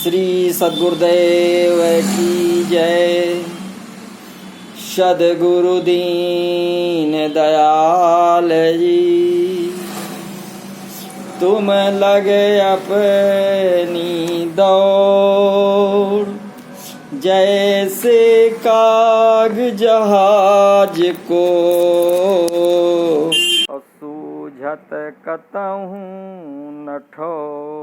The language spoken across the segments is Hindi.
श्री सद्गुरुदेव की जय। सद्गुरु दीन दयाल जी, तुम लगे अपनी दौड़, जैसे काग जहाज को सूझत कतहूँ न ठोर।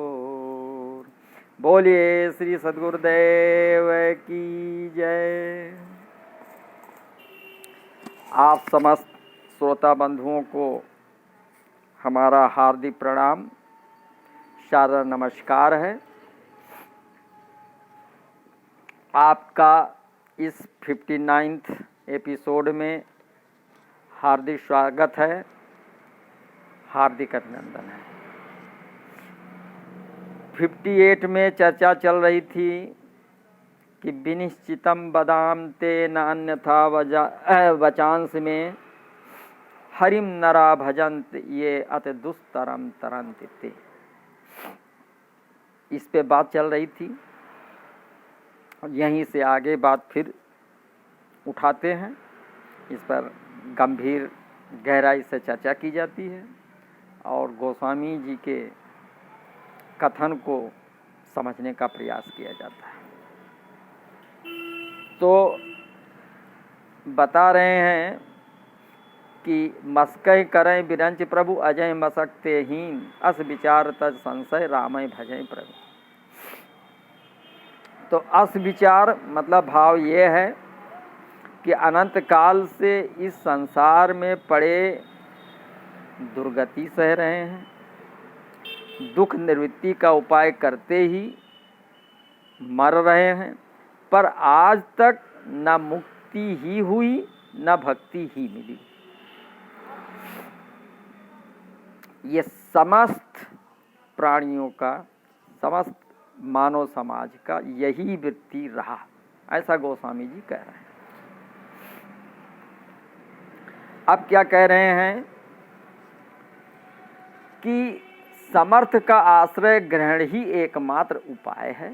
बोलिए श्री सद्गुरुदेव की जय। आप समस्त श्रोता बंधुओं को हमारा हार्दिक प्रणाम, सादर नमस्कार है। आपका इस 59th एपिसोड में हार्दिक स्वागत है, हार्दिक अभिनंदन है। 58 में चर्चा चल रही थी कि विनिश्चितम बदाम ते न अन्यथा वचांस में हरिम नरा भजंत ये अति दुस्तरम तरंत ते। इस पे बात चल रही थी। यहीं से आगे बात फिर उठाते हैं। इस पर गंभीर गहराई से चर्चा की जाती है और गोस्वामी जी के कथन को समझने का प्रयास किया जाता है। तो बता रहे हैं कि मस्कय करें बिरंच प्रभु अजय मसकते हीन, अस विचार तज संशय रामय भजय प्रभु। तो अस विचार मतलब भाव ये है कि अनंत काल से इस संसार में पड़े दुर्गति सह रहे हैं, दुख निवृत्ति का उपाय करते ही मर रहे हैं, पर आज तक न मुक्ति ही हुई न भक्ति ही मिली। ये समस्त प्राणियों का, समस्त मानव समाज का यही वृत्ति रहा, ऐसा गोस्वामी जी कह रहे हैं। अब क्या कह रहे हैं कि समर्थ का आश्रय ग्रहण ही एकमात्र उपाय है।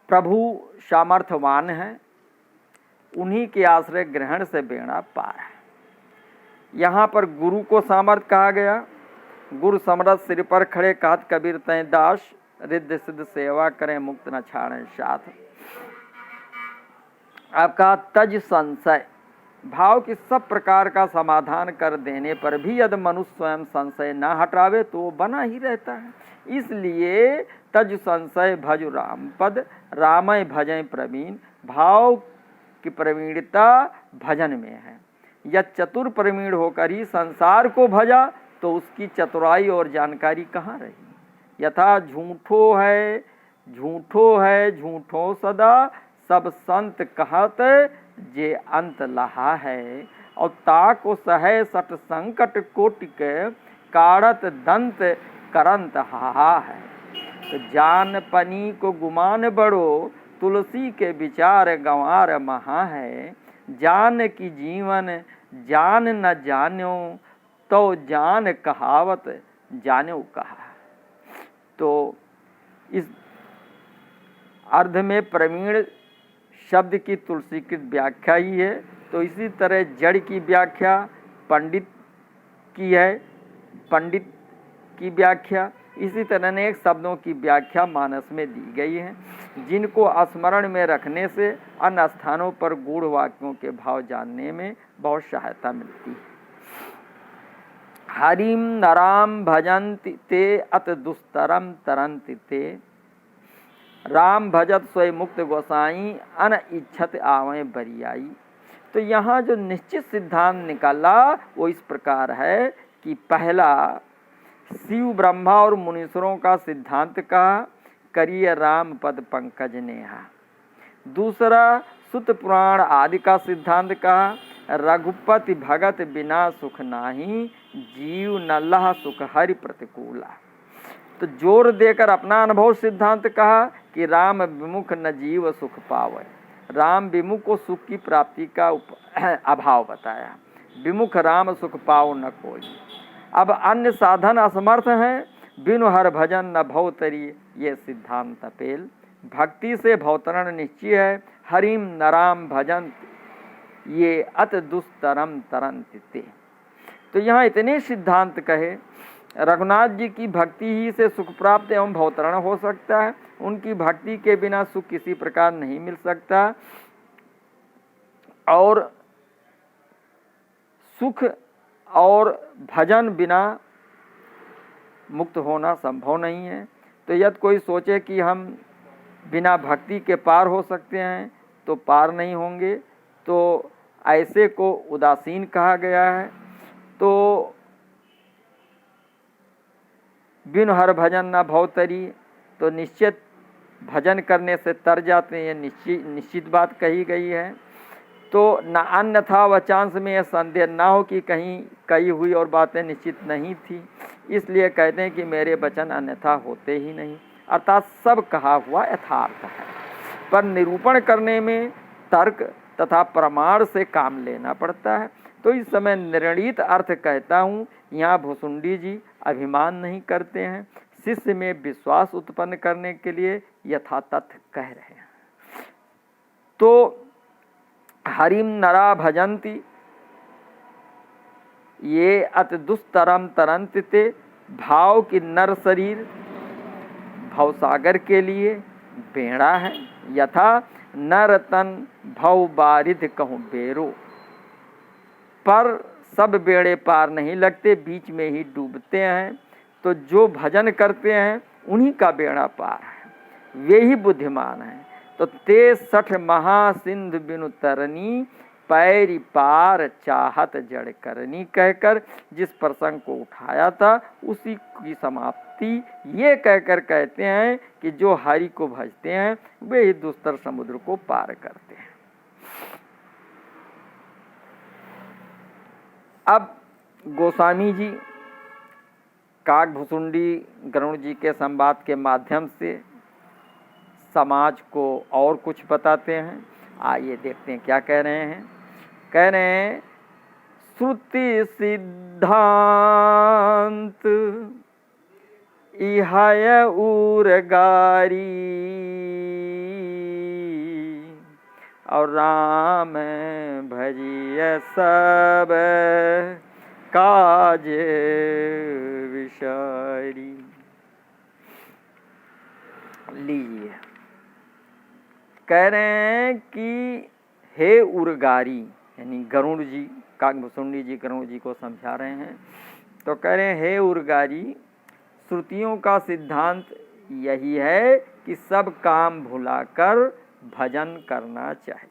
प्रभु सामर्थ्यवान है, उन्हीं के आश्रय ग्रहण से बेड़ा पार है। यहाँ पर गुरु को सामर्थ कहा गया। गुरु समरथ सिर पर खड़े कहत कबीर तय दास, रिद्ध सिद्ध सेवा करें मुक्त न छाड़ें साथ। आपका तज संशय भाव कि सब प्रकार का समाधान कर देने पर भी यदि मनुष्य स्वयं संशय न हटावे तो बना ही रहता है। इसलिए तज संशय भज राम पद, रामय भजय प्रवीण। भाव की प्रवीणता भजन में है। यह चतुर प्रवीण होकर ही संसार को भजा तो उसकी चतुराई और जानकारी कहाँ रही। यथा झूठो है झूठो सदा, सब संत कहत जे अंत लहा है। और ताको सहे सट संकट कोटिक, काढ़त दंत करंत हाहा है। तो जान पनी को गुमान बड़ो, तुलसी के विचार गंवार महा है। जान की जीवन जान न जान्यो, तो जान कहावत जान्यो कहा। तो इस अर्ध में प्रवीण शब्द की तुलसीकृत व्याख्या ही है। तो इसी तरह जड़ की व्याख्या पंडित की है, पंडित की व्याख्या। इसी तरह अनेक शब्दों की व्याख्या मानस में दी गई है, जिनको स्मरण में रखने से अन्य स्थानों पर गूढ़ वाक्यों के भाव जानने में बहुत सहायता मिलती है। हरिम नराम भजन्ति ते अत दुस्तरम तरन्ति ते, राम भजत सोई मुक्त गोसाई, अन इच्छत आवे बरियाई। तो यहाँ जो निश्चित सिद्धांत निकाला वो इस प्रकार है कि पहला शिव ब्रह्मा और मुनीश्वरों का सिद्धांत कहा, करिए राम पद पंकज नेहा। दूसरा सुत पुराण आदि का सिद्धांत कहा, रघुपति भगत बिना सुख नाही, जीव न लह सुख हरि प्रतिकूला। तो जोर देकर अपना अनुभव सिद्धांत कहा कि राम विमुख न जीव सुख पावे। राम विमुख को सुख की प्राप्ति का अभाव बताया। विमुख राम सुख पाओ न कोई। अब अन्य साधन असमर्थ हैं, बिनु हर भजन न भवतरी, ये सिद्धांत पेल। भक्ति से भवतरण निश्चय है, हरिम नराम भजन ये अत दुस्तरम तरंत ते। तो यहाँ इतने सिद्धांत कहे। रघुनाथ जी की भक्ति ही से सुख प्राप्त एवं भवतरण हो सकता है, उनकी भक्ति के बिना सुख किसी प्रकार नहीं मिल सकता, और सुख और भजन बिना मुक्त होना संभव नहीं है। तो यदि कोई सोचे कि हम बिना भक्ति के पार हो सकते हैं तो पार नहीं होंगे, तो ऐसे को उदासीन कहा गया है। तो बिनु हर भजन न भवतरी, तो निश्चित भजन करने से तर जाते हैं, ये निश्चित बात कही गई है। तो न अन्यथा वचांश में यह संदेह ना हो कि कहीं कही हुई और बातें निश्चित नहीं थी, इसलिए कहते हैं कि मेरे वचन अन्यथा होते ही नहीं, अर्थात सब कहा हुआ यथार्थ है। पर निरूपण करने में तर्क तथा प्रमाण से काम लेना पड़ता है। तो इस समय निर्णीत अर्थ कहता हूँ। यहाँ भुसुंडी जी अभिमान नहीं करते हैं, शिष्य में विश्वास उत्पन्न करने के लिए यथातथ कह रहे हैं। तो हरिम नरा भजंती ये अति दुस्तरम तरंत ते, भाव की नर शरीर भवसागर के लिए बेड़ा है, यथा नर तन भव बारिध कहूँ बेरो। पर सब बेड़े पार नहीं लगते, बीच में ही डूबते हैं। तो जो भजन करते हैं उन्हीं का बेड़ा पार है, वे ही बुद्धिमान हैं। तो ते सठ महासिंधु बिनु तरनी, पैरी पार चाहत जड़ करनी कहकर जिस प्रसंग को उठाया था उसी की समाप्ति ये कहकर कहते हैं कि जो हरि को भजते हैं वे ही दुस्तर समुद्र को पार करते हैं। अब गोस्वामी जी काकभुसुंडी गरुड़ जी के संवाद के माध्यम से समाज को और कुछ बताते हैं। आइए देखते हैं क्या कह रहे हैं। कह रहे हैं श्रुति सिद्धांत इहाय उरगारी, और राम भजिय सब काज विषारी। लीजिए, कह रहे हैं कि हे उरगारी, यानी गरुड़ जी, काकभुसुंडी जी गरुड़ जी को समझा रहे हैं। तो कह रहे हैं हे उरगारी, श्रुतियों का सिद्धांत यही है कि सब काम भुलाकर भजन करना चाहिए।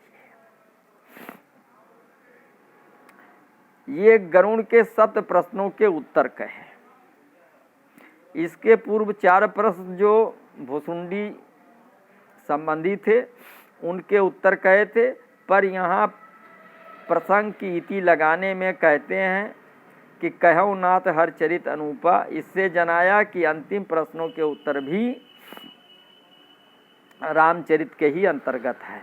ये गरुड़ के 7 प्रश्नों के उत्तर कहे। इसके पूर्व 4 प्रश्न जो भुसुंडी संबंधी थे उनके उत्तर कहे थे, पर यहाँ प्रसंग की इति लगाने में कहते हैं कि कहौ नाथ हर चरित अनुपा। इससे जनाया कि अंतिम प्रश्नों के उत्तर भी रामचरित के ही अंतर्गत है।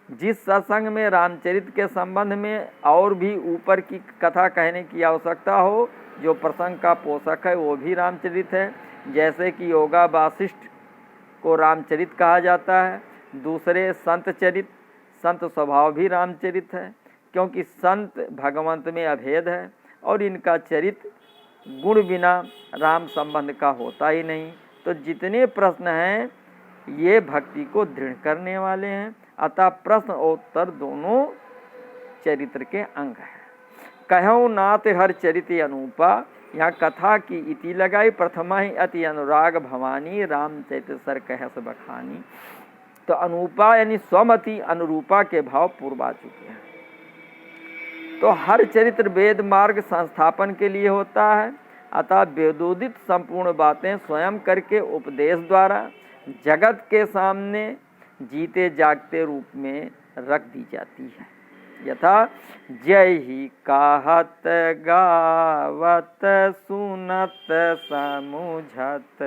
जिस सत्संग में रामचरित के संबंध में और भी ऊपर की कथा कहने की आवश्यकता हो, जो प्रसंग का पोषक है वो भी रामचरित है। जैसे कि योगा वासिष्ठ को रामचरित कहा जाता है। दूसरे संत चरित, संत स्वभाव भी रामचरित है, क्योंकि संत भगवंत में अभेद है और इनका चरित गुण बिना राम संबंध का होता ही नहीं। तो जितने प्रश्न हैं ये भक्ति को दृढ़ करने वाले हैं, अतः प्रश्न और उत्तर दोनों चरित्र के अंग हैं। कहौ नाथ हर चरित अनुपा, यहाँ कथा की इति लगाई। प्रथमा ही अति अनुराग भवानी, रामचरित सर कहस बखानी। तो अनुपा यानी स्वमति अनुरूपा के भाव पूर्व आ चुके हैं। तो हर चरित्र वेद मार्ग संस्थापन के लिए होता है, अतः वेदोदित संपूर्ण बातें स्वयं करके उपदेश द्वारा जगत के सामने जीते जागते रूप में रख दी जाती है। यथा जय ही कहत गावत सुनत समुझत,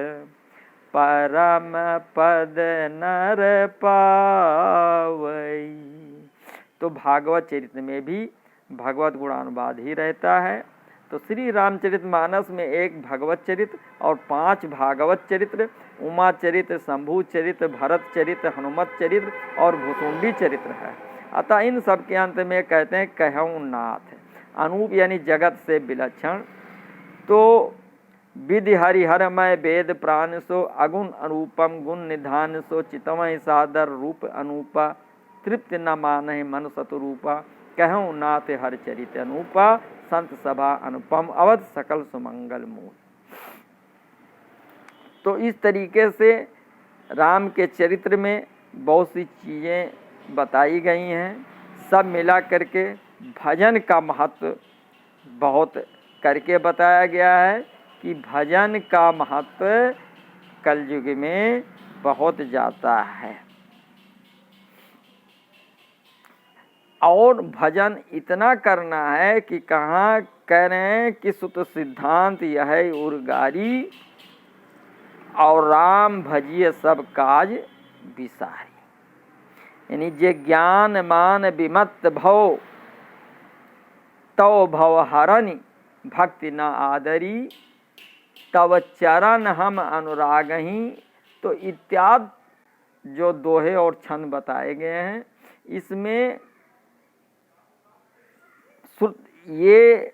परम पद नर पावई। तो भागवत चरित्र में भी भगवत गुणानुवाद ही रहता है। तो श्री रामचरितमानस में एक भगवत चरित्र और 5 भागवत चरित्र, उमा चरित्र, शंभु चरित्र, भरत चरित्र, हनुमत चरित्र और भुसुंडी चरित्र है। अतः इन सब के अंत में कहते हैं कहऊँ नाथ। अनूप यानी जगत से विलक्षण। तो विधि हरिहरमय वेद प्राण सो अगुण अनुपम गुण निधान सो चितमय सादर रूप अनूपा तृप्त न मानहि मन सतरूपा कहूँ नाथ हर चरित अनूपा संत सभा अनुपम अवध सकल सुमंगल मूल। तो इस तरीके से राम के चरित्र में बहुत सी चीज़ें बताई गई हैं। सब मिला करके भजन का महत्व बहुत करके बताया गया है कि भजन का महत्व कलयुग में बहुत जाता है। और भजन इतना करना है कि कहाँ कह रहे हैं कि सुत सिद्धांत यह उर्गारी और राम भजिए सब काज विसारी। यानी जे ज्ञान मान विमत्त भव तव भव हरनि भक्ति न आदरी तव चरण हम अनुरागही। तो इत्यादि जो दोहे और छंद बताए गए हैं, इसमें ये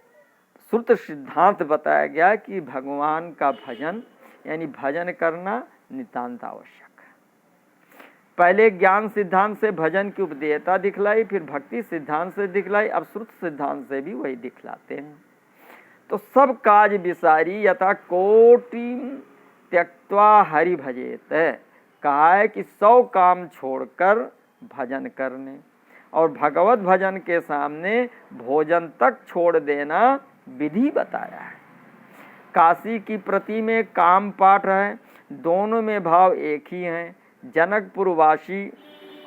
श्रुत सिद्धांत बताया गया कि भगवान का भजन यानी भजन करना नितांत आवश्यक है। पहले ज्ञान सिद्धांत से भजन की उपदेयता दिखलाई, फिर भक्ति सिद्धांत से दिखलाई, अब श्रुत सिद्धांत से भी वही दिखलाते हैं। तो सब काज विसारी यथा कोटि त्यक्त्वा हरि भजेत। कहा है कि 100 काम छोड़कर भजन करने, और भगवत भजन के सामने भोजन तक छोड़ देना विधि बताया है। काशी की प्रति में काम पाठ है, दोनों में भाव एक ही हैं। जनकपुरवासी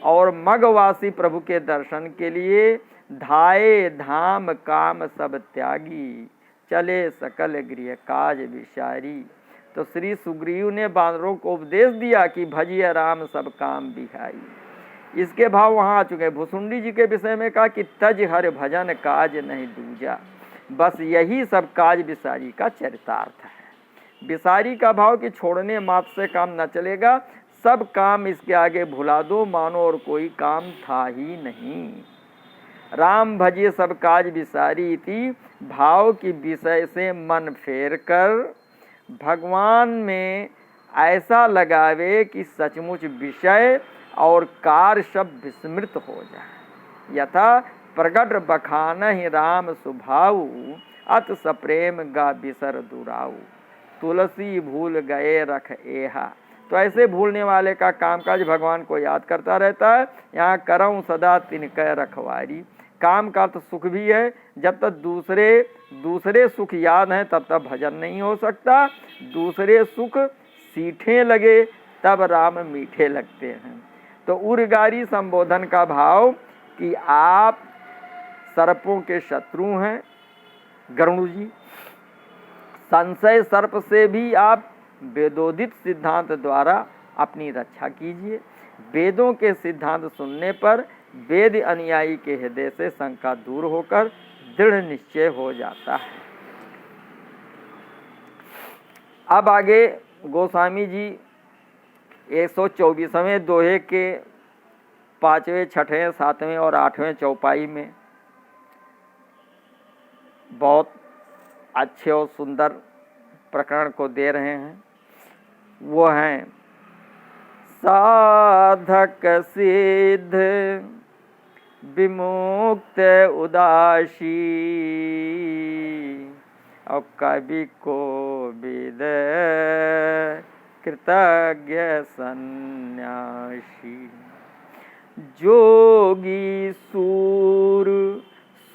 और मगवासी प्रभु के दर्शन के लिए धाये धाम काम सब त्यागी चले सकल गृह काज विसारी। तो श्री सुग्रीव ने बानरों को उपदेश दिया कि भजिए राम सब काम बिहाई। इसके भाव वहाँ आ चुके हैं। भुसुंडी जी के विषय में कहा कि तज हर भजन काज नहीं दूजा, बस यही सब काज विसारी का चरितार्थ है। विसारी का भाव कि छोड़ने मात्र से काम न चलेगा, सब काम इसके आगे भुला दो, मानो और कोई काम था ही नहीं। राम भजिए सब काज विसारी थी भाव की विषय से मन फेर कर भगवान में ऐसा लगावे कि सचमुच विषय और कार्य सब विस्मृत हो जाए। यथा प्रगट बखान ही राम सुभाऊ अत सप्रेम गा बिसर दुराऊ तुलसी भूल गए रख एहा। तो ऐसे भूलने वाले का कामकाज भगवान को याद करता रहता है। यहाँ करऊँ सदा तिनकै रखवारी। काम का तो सुख भी है, जब तक दूसरे सुख याद हैं तब तक भजन नहीं हो सकता। दूसरे सुख सीठे लगे तब राम मीठे लगते हैं। तो उर्गारी संबोधन का भाव कि आप सर्पों के शत्रु हैं गरुड़ जी, संशय सर्प से भी आप वेदोदित सिद्धांत द्वारा अपनी रक्षा कीजिए। वेदों के सिद्धांत सुनने पर वेद अनुयायी के हृदय से शंका दूर होकर दृढ़ निश्चय हो जाता है। अब आगे गोस्वामी जी 124वें दोहे के 5वें, 6वें, 7वें और 8वें चौपाई में बहुत अच्छे और सुंदर प्रकरण को दे रहे हैं। वो हैं साधक सिद्ध विमुक्त उदासी और कवि को विद कृतज्ञ सन्यासी। जोगी सूर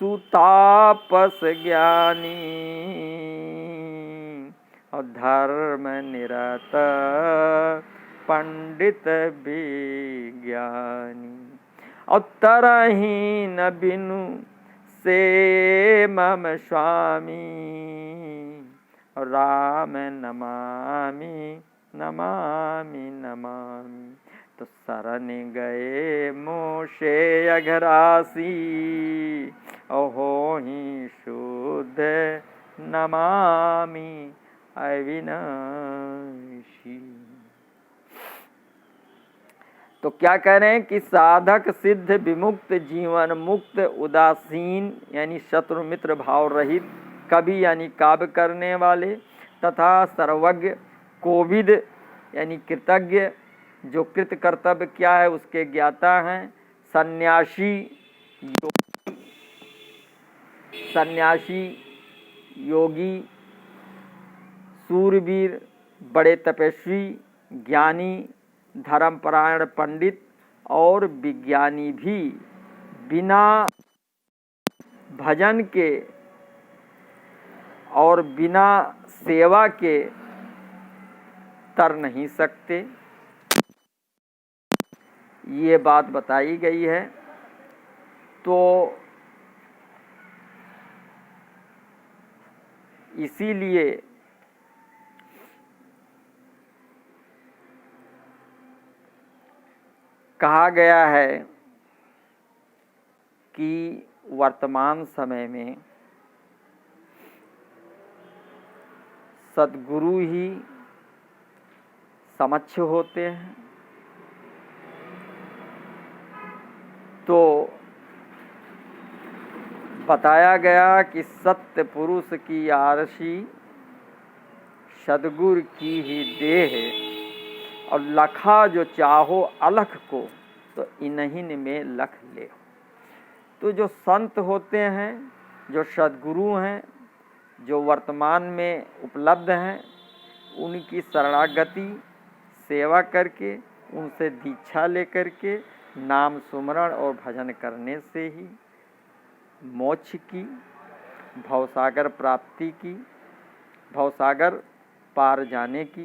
सुतापस ज्ञानी और धर्म निरत पंडित विज्ञानी। और तरहीन बिनु से मम स्वामी और राम नमामि नमामि नमामि। तो शरण गए मोशे अघरासी और हो ही शुद्ध नमामि अविनाशी। तो क्या कह रहे हैं कि साधक सिद्ध विमुक्त जीवन मुक्त उदासीन यानी शत्रु मित्र भाव रहित कवि यानी काव्य करने वाले तथा सर्वज्ञ कोविद यानी कृतज्ञ जो कृत कर्तव्य क्या है उसके ज्ञाता हैं, सन्यासी योगी सूरवीर बड़े तपस्वी ज्ञानी धर्मपरायण पंडित और विज्ञानी भी बिना भजन के और बिना सेवा के तर नहीं सकते। ये बात बताई गई है। तो इसीलिए कहा गया है कि वर्तमान समय में सद्गुरु ही समक्ष होते हैं। तो बताया गया कि सत्य पुरुष की आरसी सद्गुरु की ही देह और लखा जो चाहो अलख को तो इन्हीं में लख ले। तो जो संत होते हैं जो सद्गुरु हैं जो वर्तमान में उपलब्ध हैं उनकी शरणागति सेवा करके उनसे दीक्षा लेकर के नाम सुमरण और भजन करने से ही मोक्ष की भवसागर प्राप्ति की भवसागर पार जाने की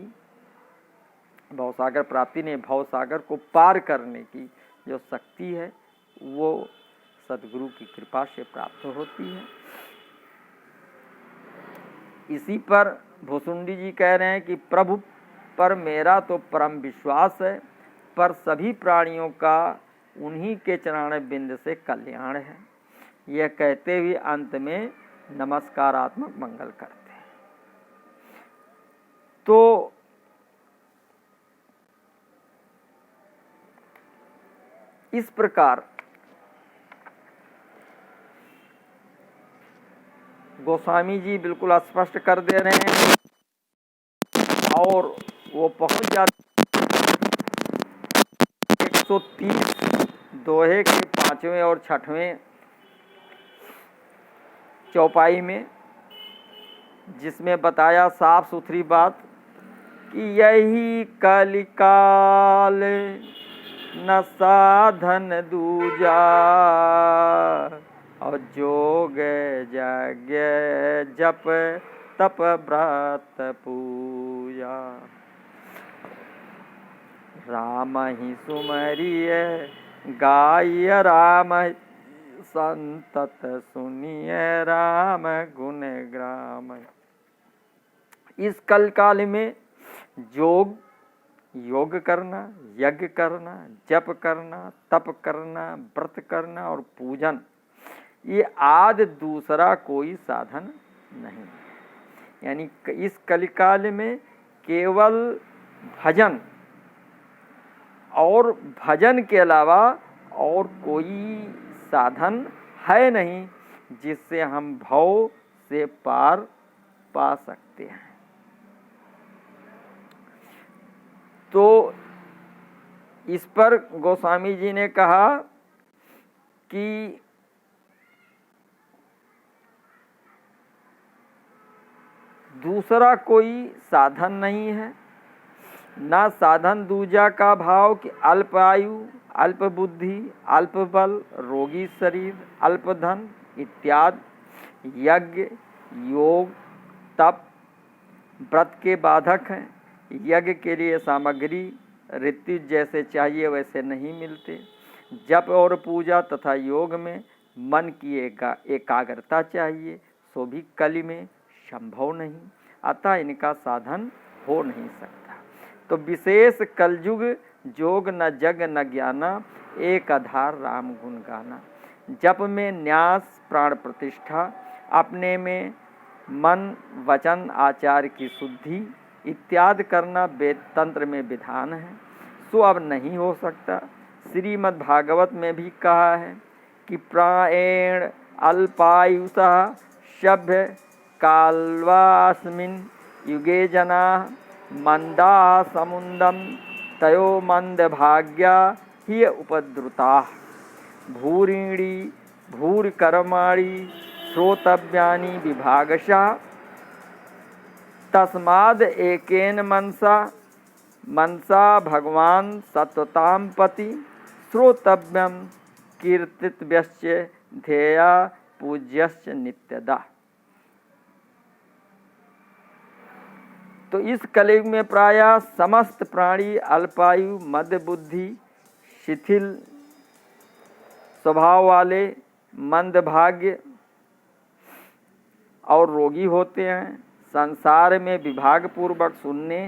भवसागर प्राप्ति ने भवसागर को पार करने की जो शक्ति है वो सद्गुरु की कृपा से प्राप्त होती है। इसी पर भुसुंडी जी कह रहे हैं कि प्रभु पर मेरा तो परम विश्वास है पर सभी प्राणियों का उन्हीं के चरण बिंद से कल्याण है। यह कहते हुए अंत में नमस्कारात्मक मंगल करते हैं। तो इस प्रकार गोस्वामी जी बिल्कुल स्पष्ट कर दे रहे हैं और वो पहुंच जाते 130 दोहे के 5वें और 6वें चौपाई में, जिसमें बताया साफ सुथरी बात कि यही कलिकाल न साधन दूजा और जोग यज्ञ जप तप व्रत पूजा। राम ही सुमरिय गाय राम संतत सुनिय राम गुण ग्राम। इस कलकाल में योग करना, यज्ञ करना, जप करना, तप करना, व्रत करना और पूजन ये आदि दूसरा कोई साधन नहीं। यानी इस कलिकाल में केवल भजन और भजन के अलावा और कोई साधन है नहीं जिससे हम भव से पार पा सकते हैं। तो इस पर गोस्वामी जी ने कहा कि दूसरा कोई साधन नहीं है, ना साधन दूजा का भाव कि अल्प आयु, अल्प बुद्धि, अल्प बल, रोगी शरीर, अल्प धन इत्यादि यज्ञ, योग, तप, व्रत के बाधक हैं। यज्ञ के लिए सामग्री ऋतु जैसे चाहिए वैसे नहीं मिलते। जप और पूजा तथा योग में मन की एकाग्रता चाहिए, सो भी कली में संभव नहीं, अतः इनका साधन हो नहीं सकता। तो विशेष कलयुग जोग न जग न ज्ञाना, एक आधार राम गुण गाना। जप में न्यास प्राण प्रतिष्ठा, अपने में मन वचन आचार की शुद्धि इत्यादि करना वेद तंत्र में विधान है, सो अब नहीं हो सकता। श्रीमद् भागवत में भी कहा है कि प्रायेण अल्पायुषः सभ्य काल्वास्मिन् युगे जना मंदा समुंदम तयो मंद भाग्या ही उपद्रुता भूरिणी भूरिकर्माणि श्रोतव्यानि विभागशः तस्माद् एकेन मनसा भगवान सत्वतां पति श्रोतव्यम कीर्तितव्यश्च ध्येया पूज्यश्च नित्यदा। तो इस कलयुग में प्रायः समस्त प्राणी अल्पायु, मध्य बुद्धि, शिथिल स्वभाव वाले, मंदभाग्य और रोगी होते हैं। संसार में विभाग पूर्वक सुनने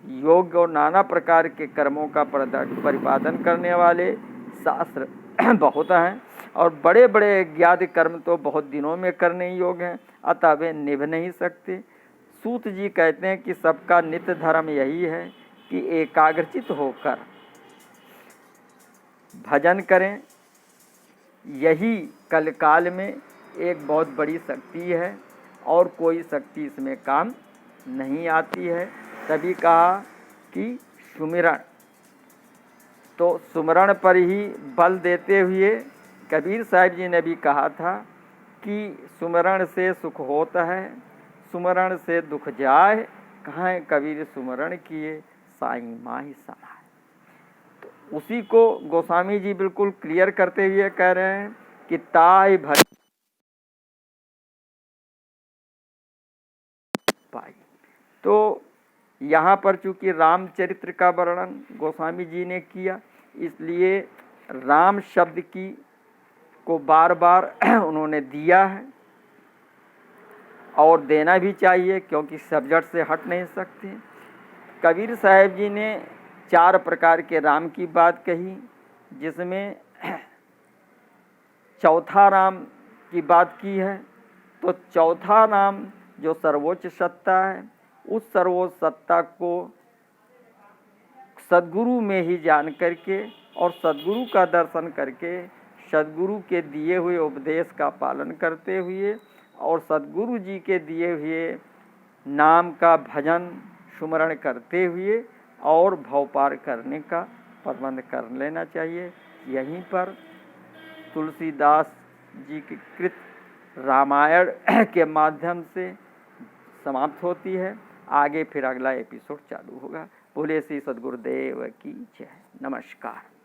योग्य और नाना प्रकार के कर्मों का परिपालन करने वाले शास्त्र बहुत हैं और बड़े बड़े ज्ञात कर्म तो बहुत दिनों में करने योग्य हैं, अतः वे निभ नहीं सकते। सूत जी कहते हैं कि सबका नित्य धर्म यही है कि एकाग्रचित होकर भजन करें। यही कलकाल में एक बहुत बड़ी शक्ति है और कोई शक्ति इसमें काम नहीं आती है। तभी कहा कि सुमिरण, तो सुमरण पर ही बल देते हुए कबीर साहिब जी ने भी कहा था कि सुमरण से सुख होता है, सुमरण से दुख जाए, कहाँ कबीर सुमरण किए साईं माही समाए। तो उसी को गोस्वामी जी बिल्कुल क्लियर करते हुए कह रहे हैं कि ताय भज पाई। तो यहाँ पर चूंकि रामचरित्र का वर्णन गोस्वामी जी ने किया, इसलिए राम शब्द की को बार बार उन्होंने दिया है और देना भी चाहिए, क्योंकि सब्जेक्ट से हट नहीं सकते। कबीर साहब जी ने 4 प्रकार के राम की बात कही, जिसमें चौथा राम की बात की है। तो चौथा राम जो सर्वोच्च सत्ता है, उस सर्वोच्च सत्ता को सद्गुरु में ही जान करके और सद्गुरु का दर्शन करके, सद्गुरु के दिए हुए उपदेश का पालन करते हुए और सद्गुरु जी के दिए हुए नाम का भजन सुमरण करते हुए और भव पार करने का प्रबंध कर लेना चाहिए। यहीं पर तुलसीदास जी की कृत रामायण के माध्यम से समाप्त होती है। आगे फिर अगला एपिसोड चालू होगा। बोले श्री सद्गुरुदेव की जय। नमस्कार।